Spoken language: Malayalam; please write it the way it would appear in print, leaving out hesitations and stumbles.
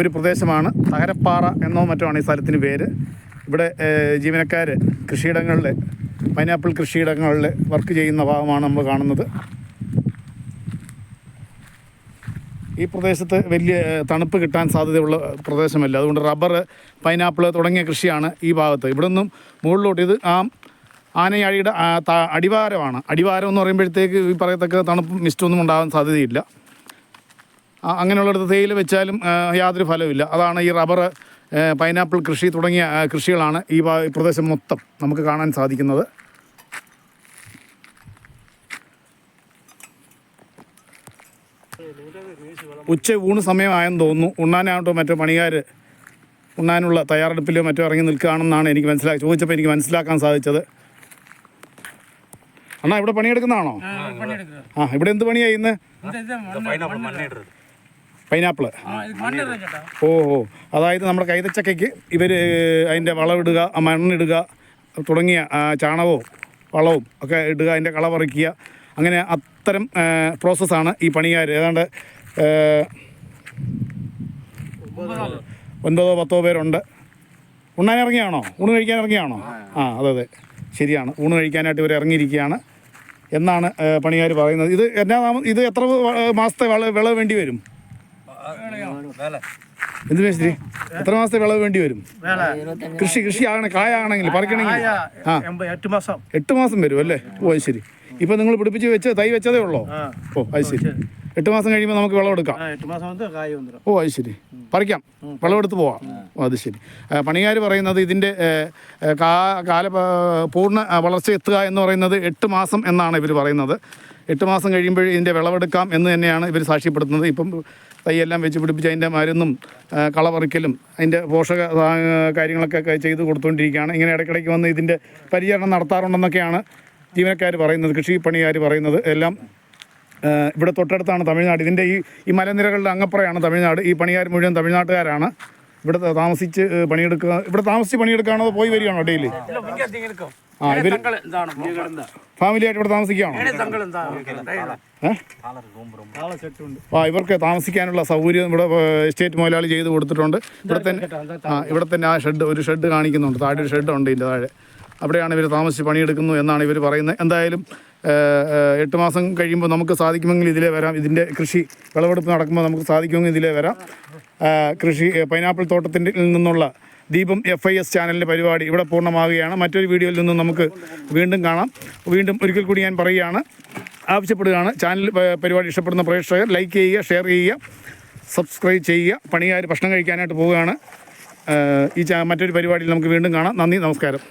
ഒരു പ്രദേശമാണ്. തകരപ്പാറ എന്നോ മറ്റോ ആണ് ഈ സ്ഥലത്തിന് പേര്. ഇവിടെ ജീവനക്കാർ കൃഷിയിടങ്ങളിൽ, പൈനാപ്പിൾ കൃഷിയിടങ്ങളിൽ വർക്ക് ചെയ്യുന്ന ഭാഗമാണ് നമ്മൾ കാണുന്നത്. ഈ പ്രദേശത്ത് വലിയ തണുപ്പ് കിട്ടാൻ സാധ്യതയുള്ള പ്രദേശമല്ല. അതുകൊണ്ട് റബ്ബർ, പൈനാപ്പിൾ തുടങ്ങിയ കൃഷിയാണ് ഈ ഭാഗത്ത്. ഇവിടെ നിന്നും മുകളിലോട്ട് ഇത് ആനയാഴിയുടെ അടിവാരമാണ്. അടിവാരം എന്ന് പറയുമ്പോഴത്തേക്ക് ഈ പറയത്തക്ക തണുപ്പും മിസ്റ്റൊന്നും ഉണ്ടാകാൻ സാധ്യതയില്ല. അങ്ങനെയുള്ളിടത്ത് തേയില വെച്ചാലും യാതൊരു ഫലവുമില്ല. അതാണ് ഈ റബ്ബർ, പൈനാപ്പിൾ കൃഷി തുടങ്ങിയ കൃഷികളാണ് ഈ പ്രദേശം മൊത്തം നമുക്ക് കാണാൻ സാധിക്കുന്നത്. ഊണ് സമയമായെന്ന് തോന്നുന്നു. ഉണ്ണാനായിട്ടോ മറ്റോ പണിക്കാർ ഉണ്ണാനുള്ള തയ്യാറെടുപ്പിലോ മറ്റോ ഇറങ്ങി നിൽക്കുകയാണെന്നാണ് എനിക്ക് ചോദിച്ചപ്പോൾ എനിക്ക് മനസ്സിലാക്കാൻ സാധിച്ചത്. അണ്ണാ, ഇവിടെ പണിയെടുക്കുന്നതാണോ? ഇവിടെ എന്ത് പണിയാണ് ഇന്ന്? പൈനാപ്പിൾ. ഓഹോ, അതായത് നമ്മുടെ കൈതച്ചക്കയ്ക്ക് ഇവർ അതിൻ്റെ വളമിടുക, മണ്ണിടുക തുടങ്ങിയ ചാണകവും വളവും ഒക്കെ ഇടുക, അതിൻ്റെ കള പറിക്കുക, അങ്ങനെ അത്തരം പ്രോസസ്സാണ് ഈ പണിക്കാർ. ഏതാണ്ട് 9-10 പേരുണ്ട്. ഉണ്ണാനിറങ്ങിയാണോ? ഊണ് കഴിക്കാൻ ഇറങ്ങിയാണോ? അതെ, ശരിയാണ്. ഊണ് കഴിക്കാനായിട്ട് ഇവർ ഇറങ്ങിയിരിക്കുകയാണ് എന്നാണ് പണിക്കാർ പറയുന്നത്. ഇത് എത്ര മാസത്തെ വിളവ് വേണ്ടി വരും? എന്ത് മേശരി, എത്ര മാസത്തെ വിളവ് വേണ്ടി വരും? കൃഷി കായാണെങ്കിൽ പറിക്കണമെങ്കിൽ 8 മാസം വരും അല്ലേ? അത് ശരി. ഇപ്പം നിങ്ങൾ പിടിപ്പിച്ച് തൈ വെച്ചതേ ഉള്ളോ? അത് ശരി. 8 മാസം കഴിയുമ്പോൾ നമുക്ക് വിളവെടുക്കാം. അത് ശരി. പറിക്കാം, വിളവെടുത്ത് പോവാം. അത് ശരി. പണിക്കാർ പറയുന്നത് ഇതിൻ്റെ പൂർണ്ണ വളർച്ച എത്തുക എന്ന് പറയുന്നത് 8 മാസം എന്നാണ് ഇവർ പറയുന്നത്. 8 മാസം കഴിയുമ്പോൾ ഇതിൻ്റെ വിളവെടുക്കാം എന്ന് തന്നെയാണ് ഇവർ സാക്ഷ്യപ്പെടുത്തുന്നത്. ഇപ്പം തൈയെല്ലാം വെച്ച് പിടിപ്പിച്ച് അതിൻ്റെ മരുന്നും കളപറിക്കലും അതിൻ്റെ പോഷക കാര്യങ്ങളൊക്കെ ചെയ്ത് കൊടുത്തുകൊണ്ടിരിക്കുകയാണ്. ഇങ്ങനെ ഇടയ്ക്കിടയ്ക്ക് വന്ന് ഇതിൻ്റെ പരിചരണം നടത്താറുണ്ടെന്നൊക്കെയാണ് ജീവനക്കാർ പറയുന്നത്, കൃഷിപ്പണിക്കാർ പറയുന്നത്. എല്ലാം ഇവിടെ തൊട്ടടുത്താണ് തമിഴ്നാട്. ഇതിൻ്റെ ഈ മലനിരകളുടെ അങ്ങപ്പുറയാണ് തമിഴ്നാട്. ഈ പണിക്കാർ മുഴുവൻ തമിഴ്നാട്ടുകാരാണ്. ഇവിടെ താമസിച്ച് പണിയെടുക്കുകയാണോ പോയി വരികയാണോ ഡെയിലി? ഇവർ ഫാമിലിയായിട്ട് ഇവിടെ താമസിക്കുകയാണോ? ഇവർക്ക് താമസിക്കാനുള്ള സൗകര്യം ഇവിടെ എസ്റ്റേറ്റ് മുതലാളി ചെയ്ത് കൊടുത്തിട്ടുണ്ട്. ഇവിടെ തന്നെ ഒരു ഷെഡ് കാണിക്കുന്നുണ്ട്. താഴെ ഒരു ഷെഡുണ്ട്. ഇതിൻ്റെ താഴെ അവിടെയാണ് ഇവർ താമസിച്ച് പണിയെടുക്കുന്നു എന്നാണ് ഇവർ പറയുന്നത്. എന്തായാലും 8 മാസം കഴിയുമ്പോൾ നമുക്ക് സാധിക്കുമെങ്കിൽ ഇതിലേ വരാം. ഇതിൻ്റെ കൃഷി വിളവെടുപ്പ് നടക്കുമ്പോൾ നമുക്ക് സാധിക്കുമെങ്കിൽ ഇതിലേ വരാം. പൈനാപ്പിൾ തോട്ടത്തിൻ്റെ നിന്നുള്ള ദീപം FIS ചാനലിൻ്റെ പരിപാടി ഇവിടെ പൂർണ്ണമാവുകയാണ്. മറ്റൊരു വീഡിയോയിൽ നിന്നും നമുക്ക് വീണ്ടും കാണാം. വീണ്ടും ഒരിക്കൽ കൂടി ഞാൻ ആവശ്യപ്പെടുകയാണ്, ചാനൽ പരിപാടി ഇഷ്ടപ്പെടുന്ന പ്രേക്ഷകർ ലൈക്ക് ചെയ്യുക, ഷെയർ ചെയ്യുക, സബ്സ്ക്രൈബ് ചെയ്യുക. പണിക്കാർ ഭക്ഷണം കഴിക്കാനായിട്ട് പോവുകയാണ്. മറ്റൊരു പരിപാടിയിൽ നമുക്ക് വീണ്ടും കാണാം. നന്ദി, നമസ്കാരം.